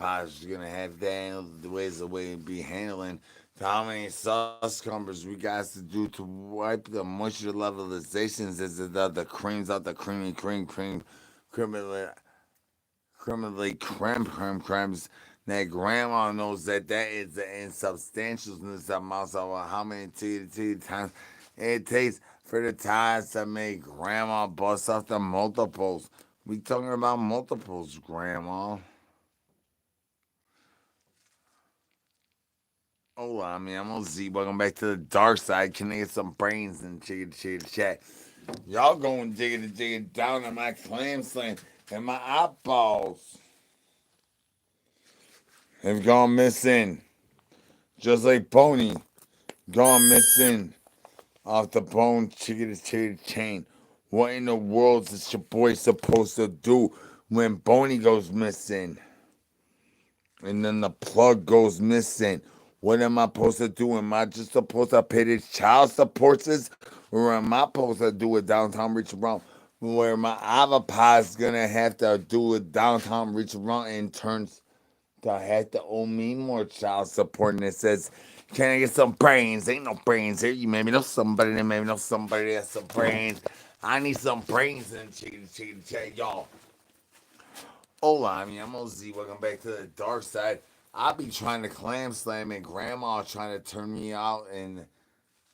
pods gonna have to handle the ways the way it be handling. To how many sauce cumbers we got to do to wipe the moisture levelizations? Is it the creams out the creamy, criminally cremes that grandma knows that that is the insubstantialness amounts of how many times it takes for the ties to make grandma bust off the multiples. We talking about multiples, grandma. Oh, I mean, I'm gonna Z. Welcome back to the dark side. Can I get some brains and chicken chat? Y'all going digging down in my clam slam and my eyeballs have gone missing. Just like Pony, gone missing off the bone chicken chain. What in the world is your boy supposed to do when Boney goes missing? And then the plug goes missing. What am I supposed to do? Am I just supposed to pay the child supports, or am I supposed to do a downtown reach around? Where my avapod's gonna have to do a downtown reach around and turns to have to owe me more child support. And it says, can I get some brains? Ain't no brains here. You maybe know somebody that maybe know somebody that has some brains. I need some brains and chicken chat, y'all. Hola, I'm OZ. Welcome back to the dark side. I be trying to clam slam and grandma trying to turn me out, and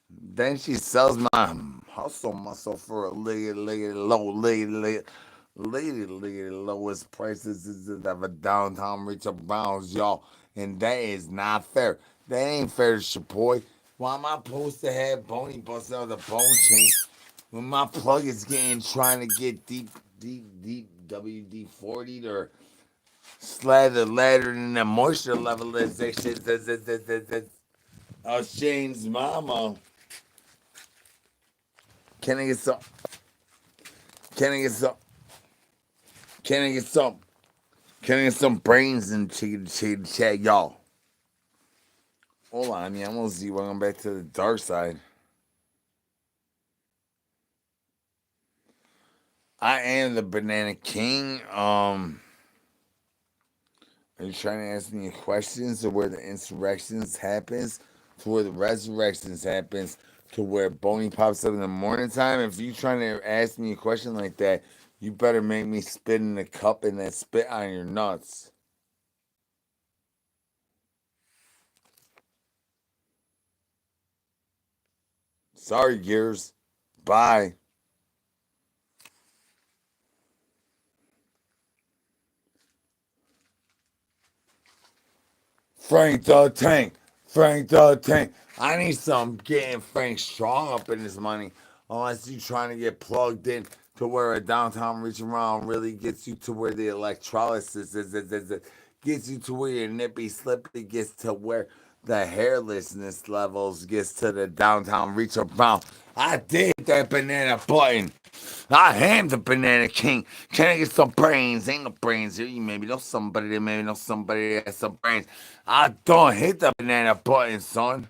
then she sells my hustle muscle for a lady lowest prices of a downtown reach of Browns, y'all. And that is not fair. That ain't fair to your boy. Why am I supposed to have Boney bust out the bone chain when my plug is getting trying to get deep WD 40 or slather ladder in the moisture levelization of Shane's mama. Can I get some? Can I get some? Can I get some? Can I get some brains and chicken chat, y'all? Hold on, I'm gonna see. Welcome back to the dark side. I am the Banana King. Are you trying to ask me questions to where the insurrections happens, to where the resurrections happens, to where Boney pops up in the morning time? If you trying to ask me a question like that, you better make me spit in the cup and then spit on your nuts. Sorry, Gears. Bye. Frank the Tank. Frank the Tank. I need some getting Frank strong up in this money. Unless you trying to get plugged in to where a downtown reach around really gets you to where the electrolysis gets you to where your nippy slippy gets to where the hairlessness levels gets to the downtown reach around. I did that banana button. I am the Banana King. Can I get some brains? Ain't no brains here. You maybe know somebody that maybe know somebody that has some brains. I don't hit the banana button, son.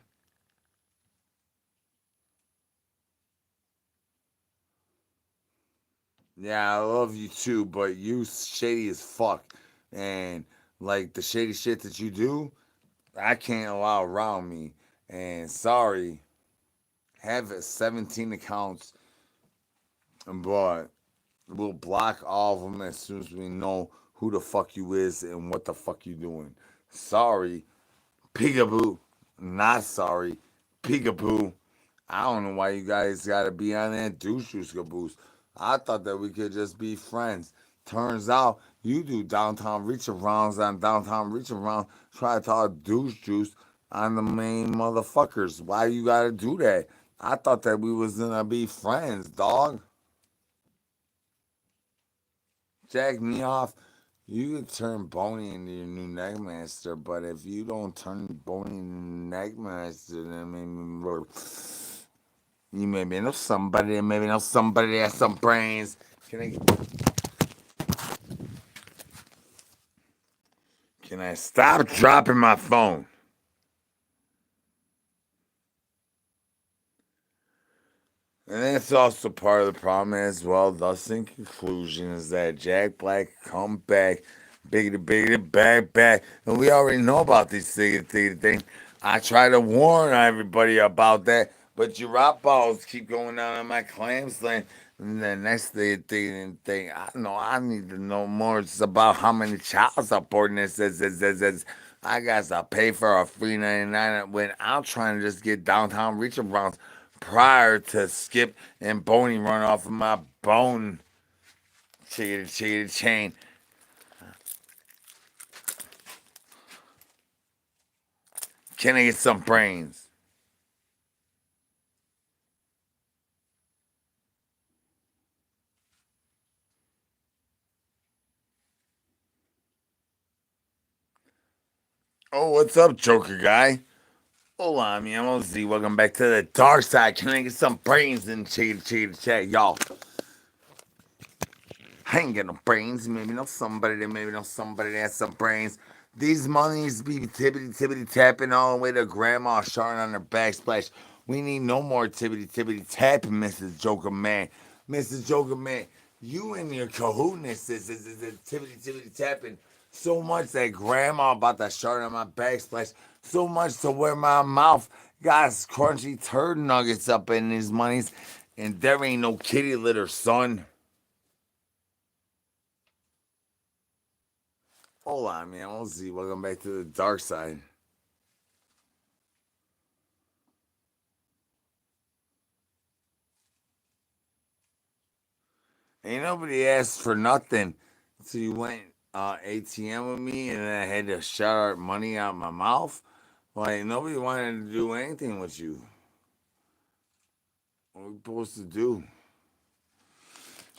Yeah, I love you too, but you shady as fuck. And like the shady shit that you do, I can't allow around me. And sorry, have 17 accounts, but we'll block all of them as soon as we know who the fuck you is and what the fuck you doing. Sorry, peekaboo. Not sorry, peekaboo. I don't know why you guys gotta be on that douche caboose. I thought that we could just be friends. Turns out you do downtown reach arounds on downtown reach around. Try to talk douche juice on the main motherfuckers. Why you gotta do that? I thought that we was gonna be friends, dog. Jack me off. You could turn Boney into your new Neckmaster, but if you don't turn Boney into Neckmaster, then maybe you maybe know somebody that has some brains. Can I stop dropping my phone? And that's also part of the problem as well. Thus, in conclusion, is that Jack Black come back biggity, bag. And we already know about this thing. I try to warn everybody about that, but your rock balls keep going down on my clams land. And the next thing, I know I need to know more. It's about how many child support this is. I got to pay for a free 99 when I'm trying to just get downtown reach arounds prior to Skip and Boney run off of my bone chain. Can I get some brains? Oh, what's up, Joker guy? Hola, mi amo Z. Welcome back to the dark side. Can I get some brains in chat, y'all? I ain't got no brains. Maybe know somebody that has some brains. These monies be tippity tapping all the way to grandma sharding on her backsplash. We need no more tippity tapping, Mrs. Joker Man. Mrs. Joker Man, you and your cahootness is tippity tapping so much that grandma about to shard on my backsplash. So much to where my mouth got crunchy turd nuggets up in these monies. And there ain't no kitty litter, son. Hold on, man. We'll see. Welcome back to the dark side. Ain't nobody asked for nothing. So you went ATM with me and then I had to shout out money out my mouth. Like nobody wanted to do anything with you. What are we supposed to do?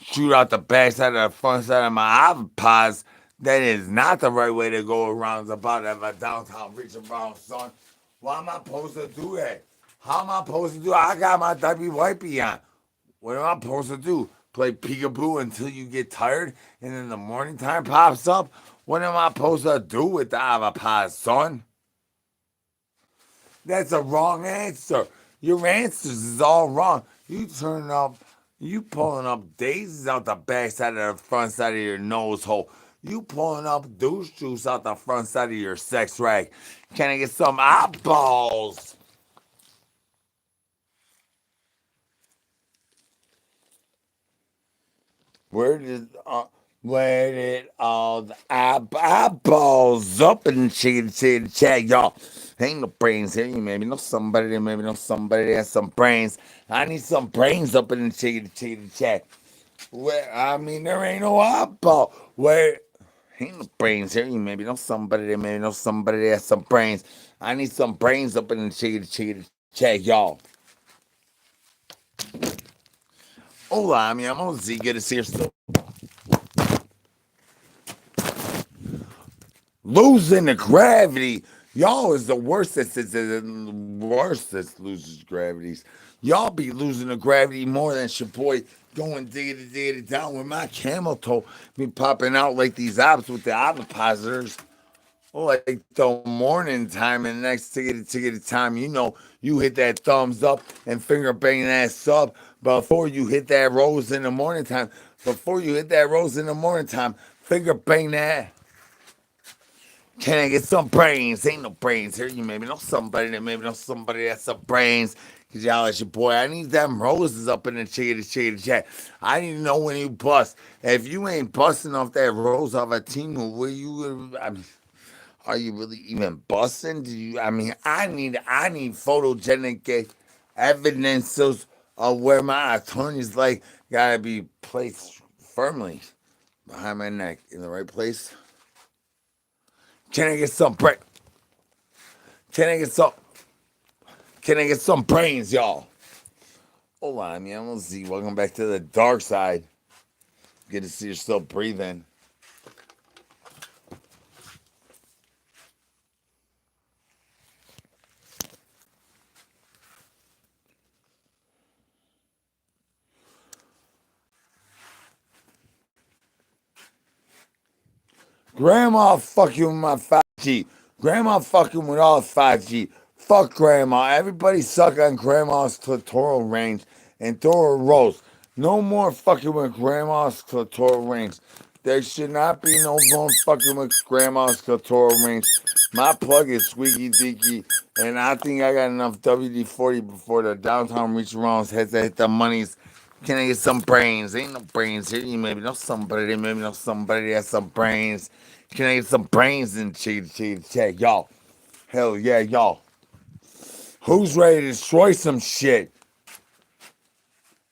Shoot out the backside of the front side of my iPods. That is not the right way to go around about a downtown reach around, son. Why am I supposed to do that? How am I supposed to do it? I got my wipey on. What am I supposed to do? Play peekaboo until you get tired and then the morning time pops up? What am I supposed to do with the avapod, son? That's a wrong answer. Your answers is all wrong. You pulling up daisies out the backside of the front side of your nose hole. You pulling up douche juice out the front side of your sex rag. Can I get some eyeballs? Where did all the eyeballs up in the chat, y'all? Ain't no brains here. You maybe know somebody that has some brains. I need some brains up in the chat. Where I mean, there ain't no eyeball. Where ain't no brains here. You maybe know somebody that has some brains. I need some brains up in the chat, y'all. Hola, mi amor. Z, good to see you still. Losing the gravity. Y'all is the worst that's loses gravities. Y'all be losing the gravity more than your boy going diggity down with my camel toe be popping out like these ops with the ovipositors. Like the morning time and next tickety time, you know, you hit that thumbs up and finger bang that sub before you hit that rose in the morning time. Before you hit that rose in the morning time, finger bang that. Can I get some brains? Ain't no brains here. You maybe know somebody that's some brains. Cause y'all is your boy. I need them roses up in the chat. I need to know when you bust. If you ain't busting off that rose off a team, where you? I mean, are you really even busting? Do you? I mean, I need photogenic evidences of where my attorney's like gotta be placed firmly behind my neck in the right place. Can I get some break? Can I get some? Can I get some brains, y'all? Hold on, man. Let's see. Welcome back to the dark side. Good to see you're still breathing. Grandma fucking with my 5G. Grandma fucking with all 5G. Fuck grandma. Everybody suck on grandma's clitoral range and throw her rolls. No more fucking with grandma's clitoral range. There should not be no phone fucking with grandma's clitoral range. My plug is squeaky deaky, and I think I got enough WD-40 before the downtown reach around has to hit the monies. Can I get some brains? Ain't no brains here. You maybe know somebody. Maybe know somebody that has some brains. Can I get some brains in check, y'all? Hell yeah, y'all. Who's ready to destroy some shit?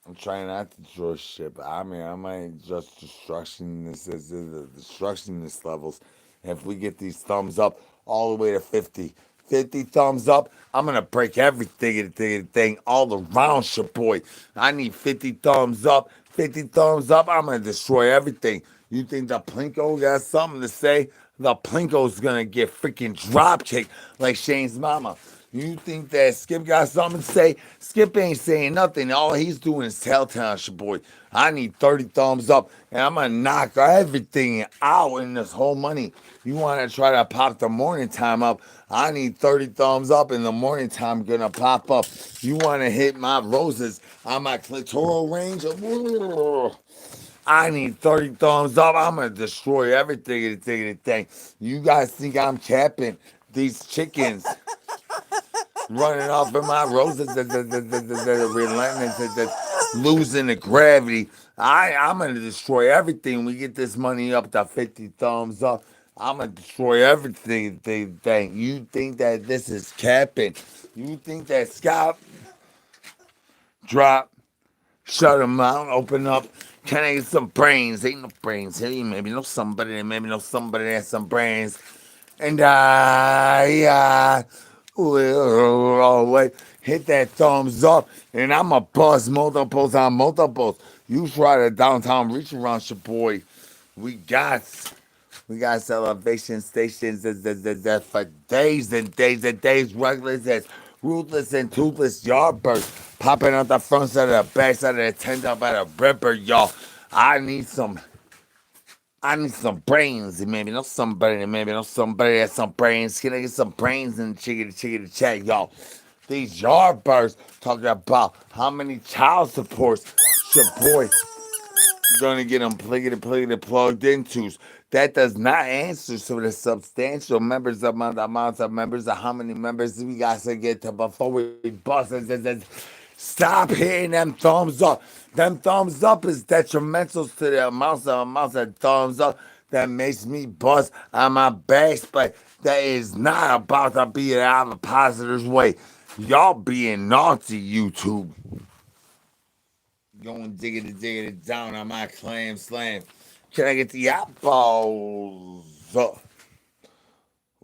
I'm trying not to destroy shit, but I mean, I might just destruction this is the destructionist levels. If we get these thumbs up all the way to 50, 50 thumbs up, I'm gonna break everything all around shit, boy. I need 50 thumbs up, 50 thumbs up. I'm gonna destroy everything. You think the Plinko got something to say? The Plinko's gonna get freaking drop kicked like Shane's mama. You think that Skip got something to say? Skip ain't saying nothing. All he's doing is telltale shit, boy. I need 30 thumbs up, and I'm gonna knock everything out in this whole money. You wanna try to pop the morning time up? I need 30 thumbs up, and the morning time gonna pop up. You wanna hit my roses on my clitoral range? I need 30 thumbs up. I'm gonna destroy everything. You guys think I'm capping? These chickens running off in my roses, relentless, losing the gravity. I'm gonna destroy everything. We get this money up to 50 thumbs up. I'm gonna destroy everything. You think that this is capping? You think that Scott drop? Shut them out, open up. Can I get some brains? Ain't no brains here. You maybe know somebody, maybe know somebody that has some brains. And I will always hit that thumbs up. And I'm a buzz multiples on multiples. You try to downtown reach around your boy. We got we got elevation stations that for days and days and days, reckless as ruthless and toothless yardbirds popping out the front side of the back side of the tent up at a ripper, y'all. I need some I need some brains. Maybe know somebody. Maybe know somebody that has some brains. Can I get some brains in the chicken chat, y'all? These yardbirds talking about how many child supports your boy gonna get them plugged into. That does not answer to the substantial members amount of members of how many members we got to get to before we bust. Stop hitting them thumbs up. Them thumbs up is detrimental to the amounts of thumbs up that makes me bust on my backs, but that is not about to be out of a positive way. Y'all being naughty, YouTube. Going diggity down on my clam slam. Can I get the eyeballs up?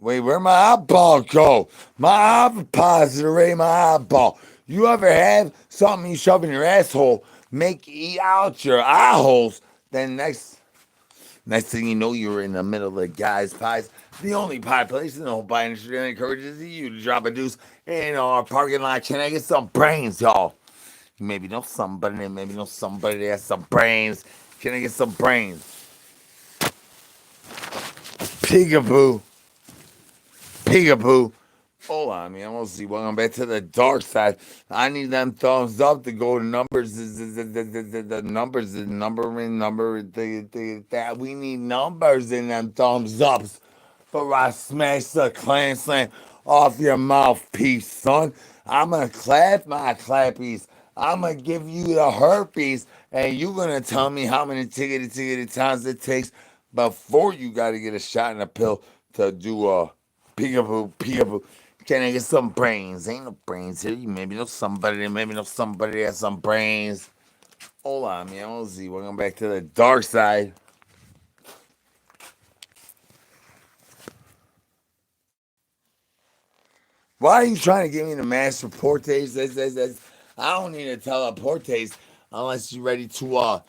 Wait, where'd my eyeball go? My opposite, my eyeball. You ever have something you shove in your asshole, make eat out your eye holes, then next thing you know, you're in the middle of guys' pies. The only pie place in the whole pie industry that encourages you to drop a deuce in our parking lot. Can I get some brains, y'all? Maybe know somebody, maybe know somebody that has some brains. Can I get some brains? Peekaboo. Peekaboo. Hold on, man. We'll see. Welcome back to the dark side. I need them thumbs up to go to numbers. The numbers, the numbering number. That we need numbers in them thumbs ups. Before I smash the clan slam off your mouthpiece, son. I'm gonna clap my clappies. I'm gonna give you the herpes, and you gonna tell me how many tickety times it takes before you gotta get a shot in a pill to do a peekaboo. Can I get some brains? Ain't no brains here. You maybe know somebody. Maybe know somebody that has some brains. Hold on, man. We'll see. Welcome back to the dark side. Why are you trying to get me the master portes? I don't need to teleportes unless you're ready to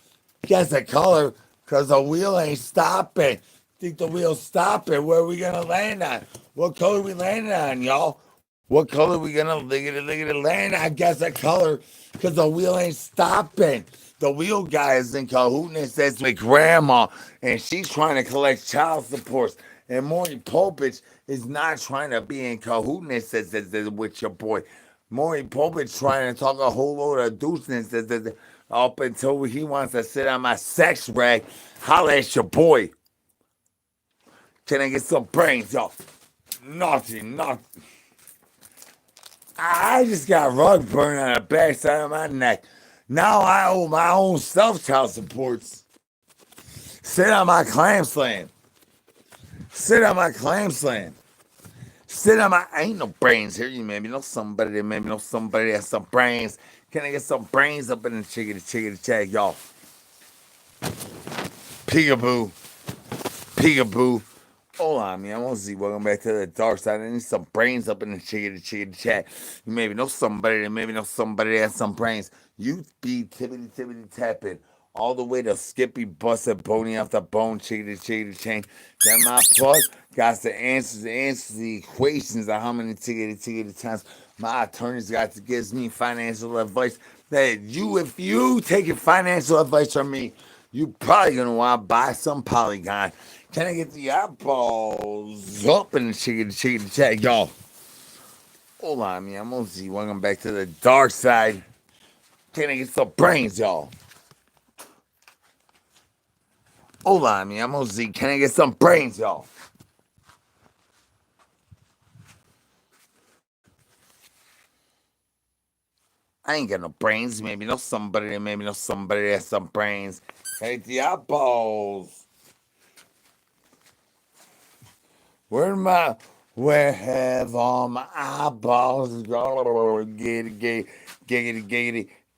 guess a color, because the wheel ain't stopping. Think the wheel's stopping? Where are we gonna land on? What color we landing on, y'all? What color we gonna lick it land? I guess a color, because the wheel ain't stopping. The wheel guy is in cahoots with grandma, and she's trying to collect child supports. And Maury Povich is not trying to be in cahoots with your boy. Maury Povich trying to talk a whole load of deuceness Up until he wants to sit on my sex rag, holla at your boy. Can I get some brains, y'all? Nothing, nothing. I just got rug burn on the backside of my neck. Now I owe my own self child supports. Sit on my clam slam. Sit on my clam slam. Sit on my. Ain't no brains here. You maybe know somebody that maybe know somebody that has some brains. Can I get some brains up in the chickadee chat, y'all? Peekaboo. Peekaboo. Hold on, man. I want to see. Welcome back to the dark side. I need some brains up in the chickadee chat. You maybe know somebody that maybe know somebody that has some brains. You be tippity tapping all the way to Skippy busted bony off the bone, chickadee chain. Then my plug got the answers the equations of how many tickety times my attorneys got to give me financial advice. That you, if you taking financial advice from me, you probably gonna want to buy some Polygon. Can I get the eyeballs up in the chicken chat, y'all? Hold on, man. I'm gonna see. Welcome back to the dark side. Can I get some brains, y'all? Hold on, man. I'm gonna see. Can I get some brains, y'all? I ain't got no brains. Maybe know somebody. Maybe know somebody that has some brains. Hey, the eyeballs. Where have all my eyeballs gone? Giggity.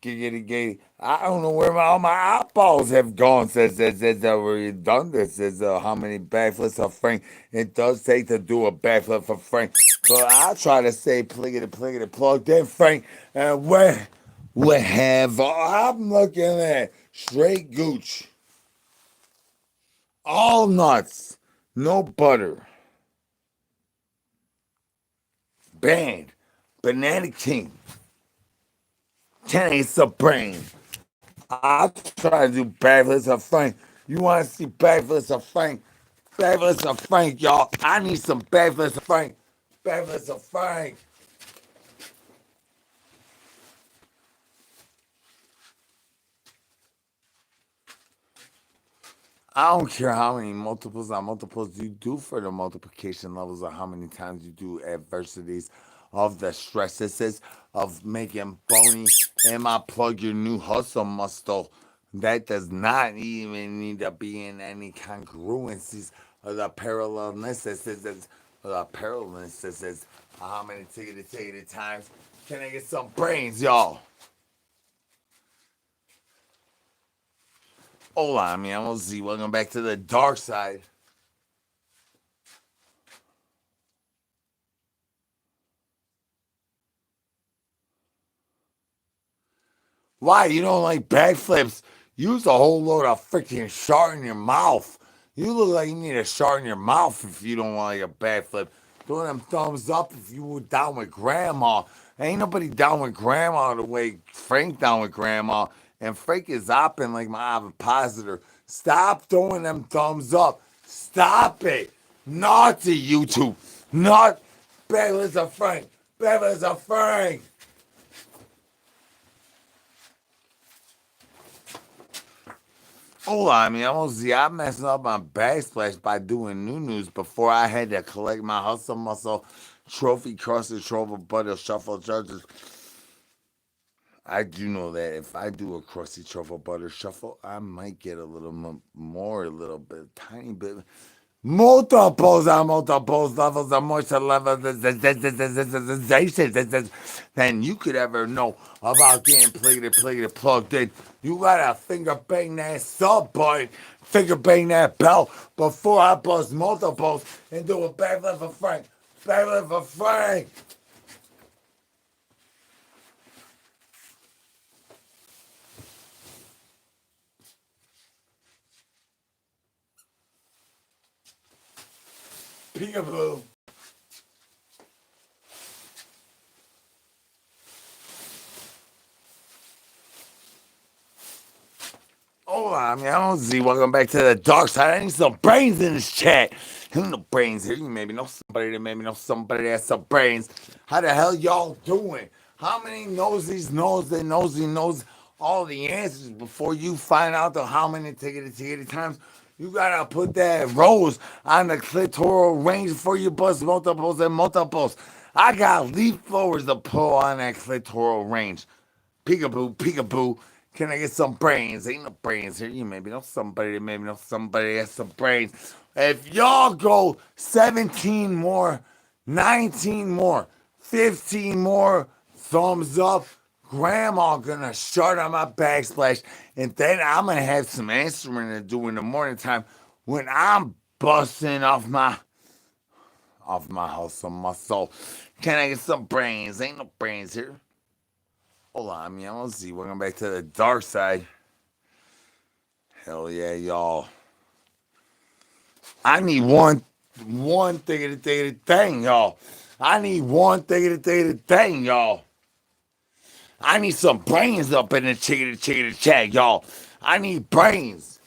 I don't know where all my eyeballs have gone. Says already done this. Says how many backflips for Frank it does take to do a backflip for Frank. But I try to say pliggity, plug. Then Frank, where have I'm looking at straight gooch, all nuts, no butter. Band, Banana King, Kenny Brain. I try to do backflips of Frank. You want to see backflips of Frank? Backflips of Frank, y'all. I need some backflips of Frank. Backflips of Frank. I don't care how many multiples on multiples you do for the multiplication levels or how many times you do adversities of the stresses of making bony and my plug your new hustle muscle. That does not even need to be in any congruencies of the parallelnesses of the parallelnesses. How many ticketed times can I get some brains, y'all? Hold on, man. I'm gonna see. Welcome back to the dark side. Why? You don't like backflips? Use a whole load of freaking shart in your mouth. You look like you need a shart in your mouth if you don't want like a backflip. Throw them thumbs up if you were down with grandma. Ain't nobody down with grandma the way Frank down with grandma. And Frank is opping like my ovipositor. Stop throwing them thumbs up. Stop it. Naughty YouTube. Not Backflips of Frank. Backflips of Frank. Hold on, man. I'm messing up my backsplash by doing new news before I had to collect my hustle muscle trophy crusted trophy butter shuffle judges. I do know that if I do a crusty truffle butter shuffle, I might get a little more, a little bit, tiny bit. Multiples on multiples levels of moisture levels than you could ever know about getting plugged in. You gotta finger bang that sub button, finger bang that bell before I bust multiples and do a backflip for Frank. Backflip for Frank. Peekaboo. Hold on, man. I don't see. Welcome back to the dark side. I need some brains in this chat. Ain't no brains here. You maybe know somebody that maybe know somebody that has some brains. How the hell y'all doing? How many nosies knows that nosy knows all the answers before you find out the how many tickety times. You gotta put that rose on the clitoral range before you bust multiples and multiples. I got leaf blowers to pull on that clitoral range. Peekaboo, peekaboo. Can I get some brains? Ain't no brains here. You maybe know somebody, maybe know somebody has some brains. If y'all go 17 more, 19 more, 15 more thumbs up, grandma gonna shut on my backsplash, and then I'm gonna have some answering to do in the morning time when I'm busting off my hustle muscle. Can I get some brains? Ain't no brains here. Hold on, man. Let's see. Welcome back to the dark side. Hell yeah, y'all. I need one thing, y'all. I need one thing, y'all. I need some brains up in the chickity chat, y'all. I need brains.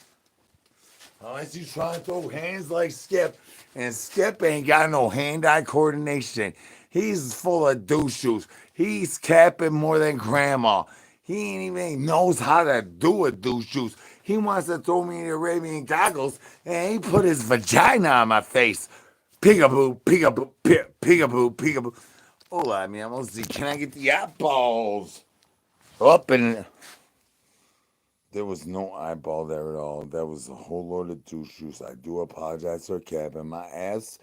Unless you trying to throw hands like Skip, and Skip ain't got no hand-eye coordination. He's full of douche shoes. He's capping more than grandma. He ain't even knows how to do a douche shoes. He wants to throw me in the Arabian goggles, and he put his vagina on my face. Peekaboo, peekaboo, peekaboo, peekaboo. Hold on, man. Let's see. Can I get the eyeballs up and there was no eyeball there at all. That was a whole load of douche juice. I do apologize for capping. My abs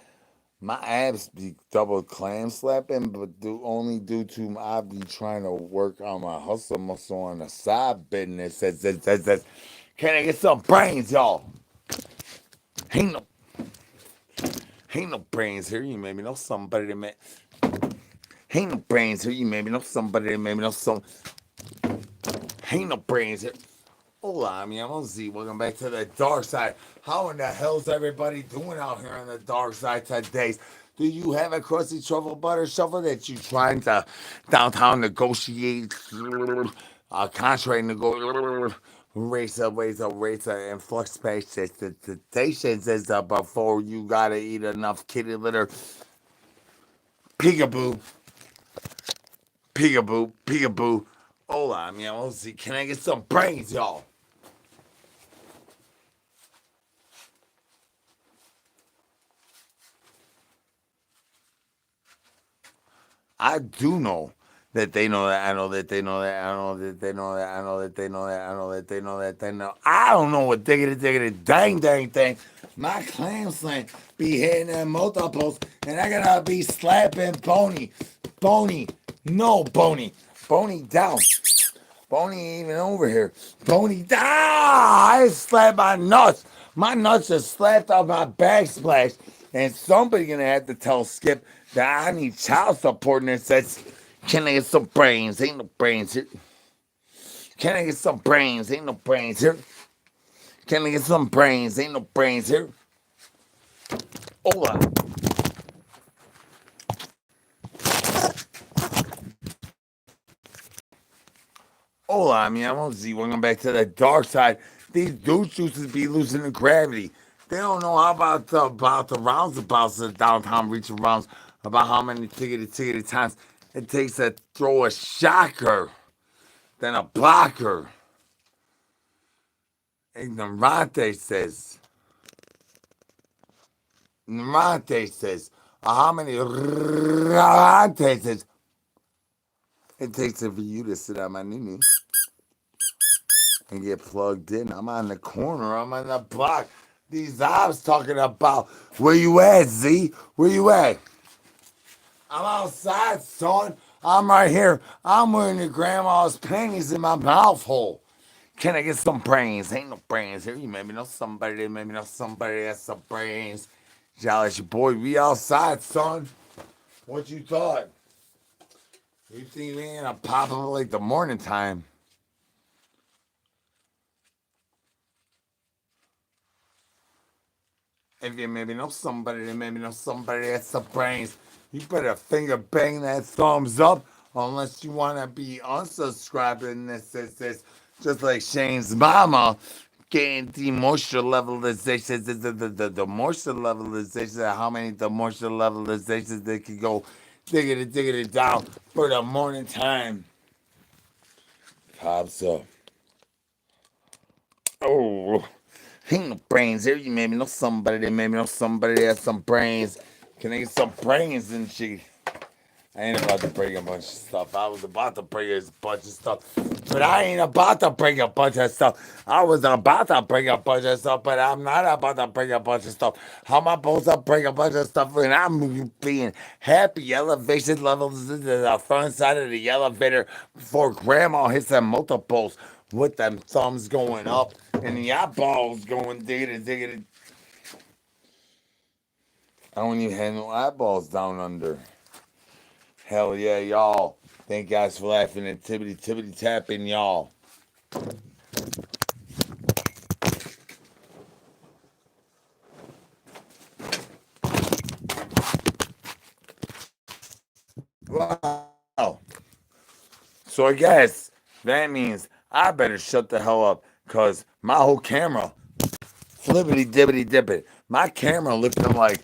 be double clam slapping, but only due to I be trying to work on my hustle muscle on the side business. Can I get some brains, y'all? Ain't no, ain't no brains here. You made me know somebody that made. Ain't no brains here. You made me know somebody that made me know some. Ain't no brains here. Hola, mi amo Z. Welcome back to the dark side. How in the hell's everybody doing out here on the dark side today? Do you have a crusty truffle butter shovel that you trying to downtown negotiate, contract negotiate, racer, and flux stations is before you gotta eat enough kitty litter? Peekaboo, peekaboo, peekaboo. Hola, mi amo Z. Can I get some brains, y'all? I do know that they know that. I know that they know that. I know that they know that. I know that they know that. I know that they know that. They know. I don't know what diggity dang thing. My clam slang be hitting them multiples, and I gotta be slapping Bony, no Bony down. Bony ain't even over here. Bony down. I slapped my nuts. My nuts just slapped off my backsplash. And somebody gonna have to tell Skip that I need child support. And it says, can I get some brains? Ain't no brains here. Can I get some brains? Ain't no brains here. Can I get some brains? Ain't no brains here. Hold on. Hola, mi amo Z. Welcome back to the dark side. These douche juices be losing the gravity. They don't know how about the roundabouts of downtown reaching rounds, about how many tickety times it takes to throw a shocker, then a blocker. Ignorante says. Ignorante says. How many Ignorante says it takes for you to sit on my knee and get plugged in. I'm on the corner. I'm on the block. These ops talking about where you at, Z? Where you at? I'm outside, son. I'm right here. I'm wearing your grandma's panties in my mouth hole. Can I get some brains? Ain't no brains here. You maybe know somebody. Maybe know somebody that's some brains. Jealous your boy. We outside, son. What you thought? You think we ain't gonna pop up like the morning time? If you maybe know somebody, then maybe know somebody that's some brains. You better finger bang that thumbs up unless you want to be unsubscribing. This. Just like Shane's mama getting the moisture levelization, the moisture levelization, how many the moisture levelizations they could go diggity down for the morning time. Pops up. Oh, ain't no brains here. You made me know somebody. They made me know somebody that has some brains. Can I get some brains and shit? I ain't about to bring a bunch of stuff. I was about to bring a bunch of stuff, but I ain't about to bring a bunch of stuff. I was about to bring a bunch of stuff, but I'm not about to bring a bunch of stuff. How am I supposed to bring a bunch of stuff when I'm being happy? Elevation levels to the front side of the elevator before grandma hits them multiples with them thumbs going up and the eyeballs going diggity diggity. I don't even have no eyeballs down under. Hell yeah, y'all. Thank you guys for laughing and tippity tippity tapping, y'all. Wow. So I guess that means I better shut the hell up because my whole camera flippity dippity dippity. My camera looking like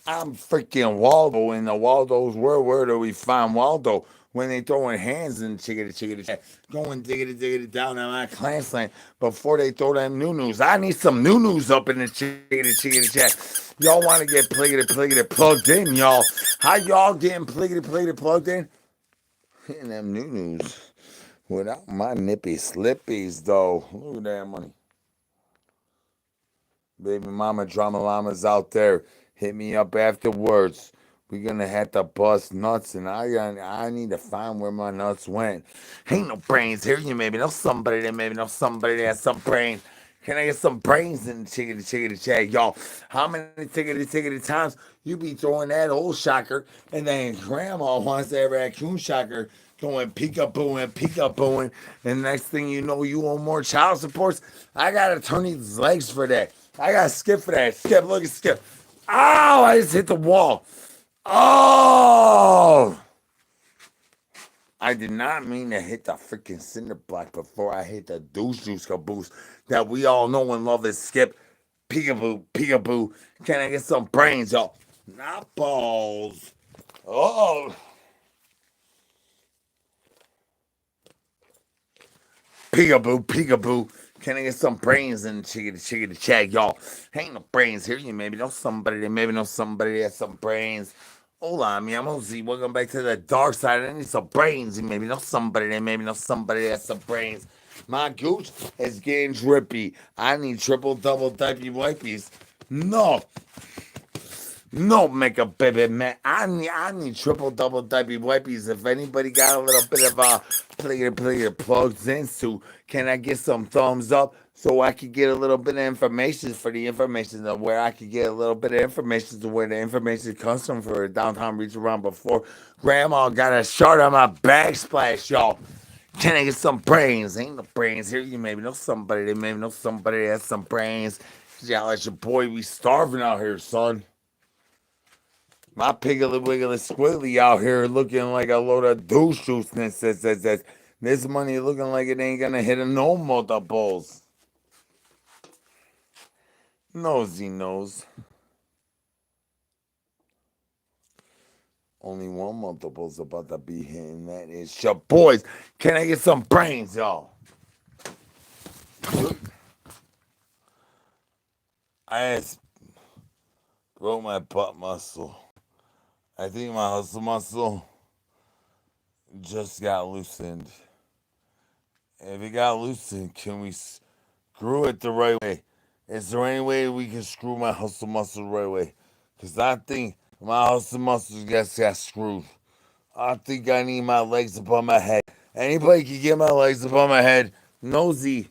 I'm freaking Waldo in the Waldo's world. Where do we find Waldo? When they throwing hands in chickity chickity chat, going diggity diggity down on my clan slang before they throw them new news. I need some new news up in the chickity chickity chat. Y'all want to get pliggity pliggity plugged in, y'all. How y'all getting pliggity pliggity plugged in? Hitting them new news without my nippy slippies though. Look at that money. Baby mama drama llamas out there, hit me up afterwards. We're gonna have to bust nuts, and I need to find where my nuts went. Ain't no brains here. You maybe know somebody that maybe know somebody that has some brains. Can I get some brains in the chickity chickity chat, y'all? How many tickety times you be throwing that old shocker, and then grandma wants that raccoon shocker going peekabooing, and next thing you know, you owe more child supports. I gotta turn these legs for that. I gotta skip for that. Skip, look at skip. Oh, I just hit the wall. Oh, I did not mean to hit the freaking cinder block before I hit the douche juice caboose that we all know and love is skip. Peekaboo, peekaboo. Can I get some brains, y'all? Not balls. Oh, peekaboo, peekaboo. Can I get some brains in the chickity chag, y'all? Ain't no brains here. You maybe know somebody. They maybe know somebody that has some brains. Hola, mi amo Z. Welcome back to the dark side. I need some brains. You maybe know somebody. They maybe know somebody that has some brains. My gooch is getting drippy. I need triple double diaper wipies. No, no makeup, baby, man. I need triple double diaper wipies. If anybody got a little bit of player plugs into, can I get some thumbs up so I could get a little bit of information for the information of where I could get a little bit of information to where the information comes from for a downtown reach around before grandma got a shot on my backsplash, y'all. Can I get some brains? Ain't no brains here. You maybe know somebody. They maybe know somebody that has some brains. Y'all, it's your boy. We starving out here, son. My piggly wiggly squiggly out here looking like a load of douche juice. This money looking like it ain't gonna hit a no multiples. Nosy nose. Only one multiple's about to be hitting. That is your boys. Can I get some brains, y'all? I just broke my butt muscle. I think my hustle muscle just got loosened. If it got loosened, can we screw it the right way? Is there any way we can screw my hustle muscle the right way? Because I think my hustle muscle just got screwed. I think I need my legs above my head. Anybody can get my legs above my head. Nosy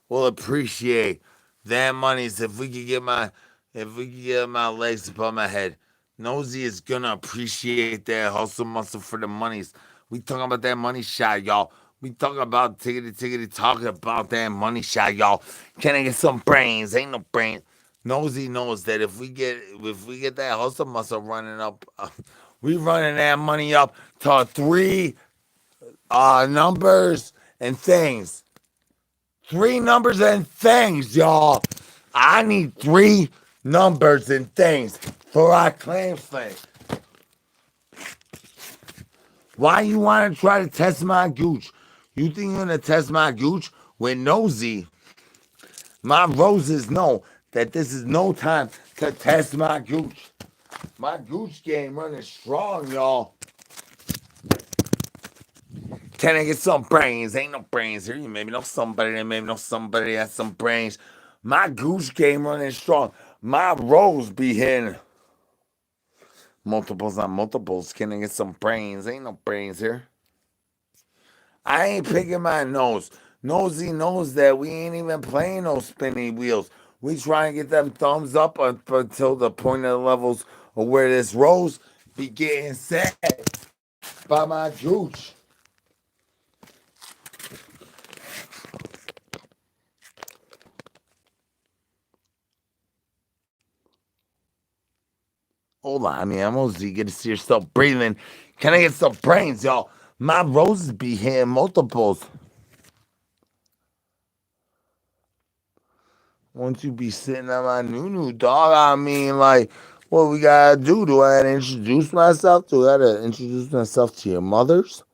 will appreciate that monies if we could get my legs above my head. Nosy is gonna appreciate that hustle muscle for the monies. We talking about that money shot, y'all. We talking about tickety talking about that money shot, y'all. Can I get some brains? Ain't no brains. Nosy knows that if we get that hustle muscle running up, we running that money up to three numbers and things. Three numbers and things, y'all. I need three numbers and things for our claim thing. Why you want to try to test my gooch? You think you're gonna test my gooch with nosy? My roses know that this is no time to test my gooch. My gooch game running strong, y'all. Can I get some brains? Ain't no brains here. You maybe know somebody that maybe know somebody that has some brains. My gooch game running strong. My rose be hitting multiples on multiples. Can I get some brains? Ain't no brains here. I ain't picking my nose. Nosy knows that we ain't even playing no spinny wheels. We try and get them thumbs up until the point of the levels of where this rose be getting set by my gooch. Hold on, I mean, I'm gonna get to see yourself breathing. Can I get some brains, y'all? My roses be hitting multiples. Once you be sitting on my new dog, I mean, like, what we gotta do? Do I gotta introduce myself? Do I gotta introduce myself to your mothers?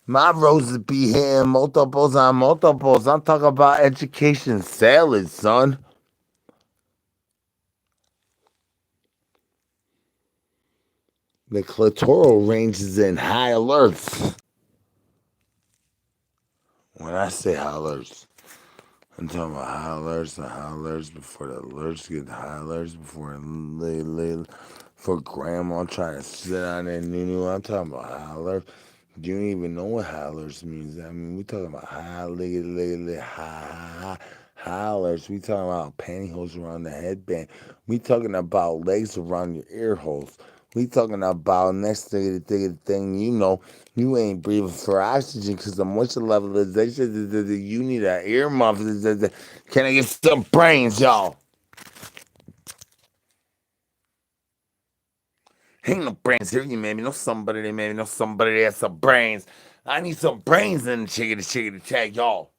My roses be hitting multiples on multiples. I'm talking about education salad, son. The clitoral range is in high alerts. When I say high alerts, I'm talking about high alerts and high alerts before the alerts get high alerts before for grandma trying to sit on that new. I'm talking about high alerts. You don't even know what high alerts means. I mean, we talking about high alerts. We talking about pantyhose around the headband. We talking about legs around your ear holes. We talking about next thing you know, you ain't breathing for oxygen because the moisture levelization, you need an earmuff. Can I get some brains, y'all? Ain't no brains here. You maybe know somebody. They maybe know somebody that has some brains. I need some brains in the chickadee chat, y'all.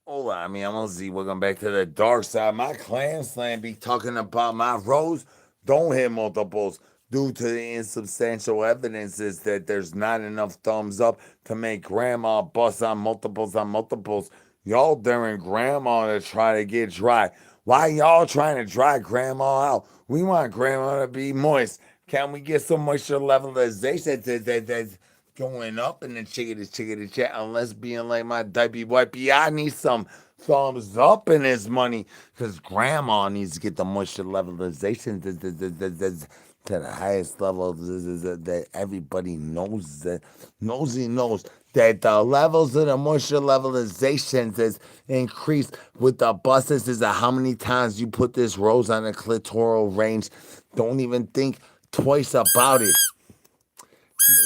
Hold on, I mean, I'm gonna see. Welcome back to the dark side. My clan slam be talking about my rose. Don't hit multiples due to the insubstantial evidences that there's not enough thumbs up to make grandma bust on multiples on multiples. Y'all daring grandma to try to get dry. Why y'all trying to dry grandma out? We want grandma to be moist. Can we get some moisture levelization that's going up in the chickadee chat? Unless being like my diaper wipey, I need some thumbs up in his money because grandma needs to get the moisture levelization to the highest level that everybody knows that nosy knows that the levels of the moisture levelizations is increased with the buses is how many times you put this rose on the clitoral range. Don't even think twice about it.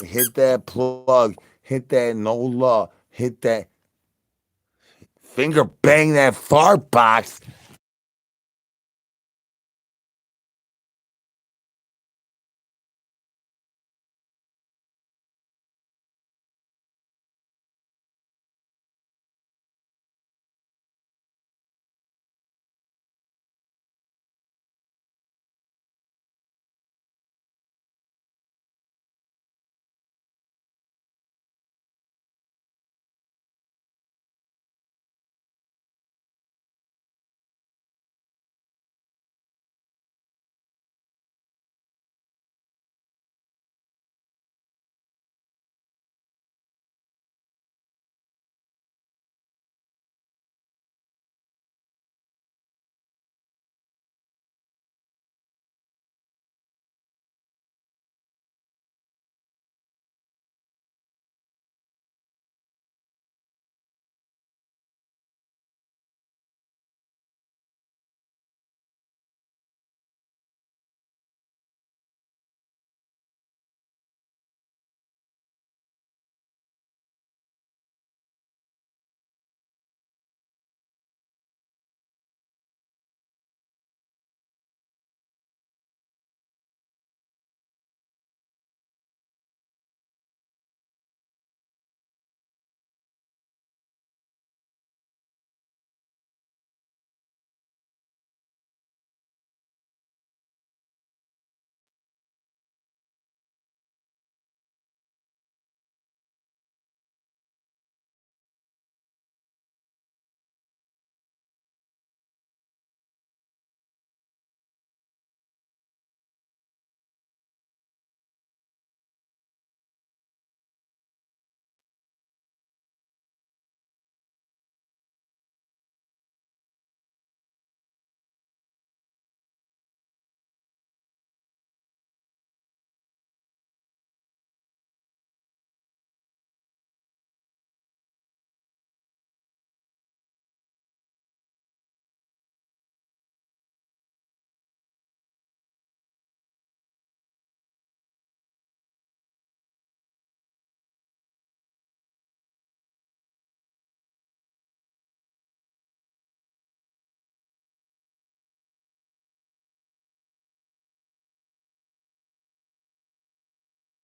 Hit that plug, hit that no law, hit that finger bang that fart box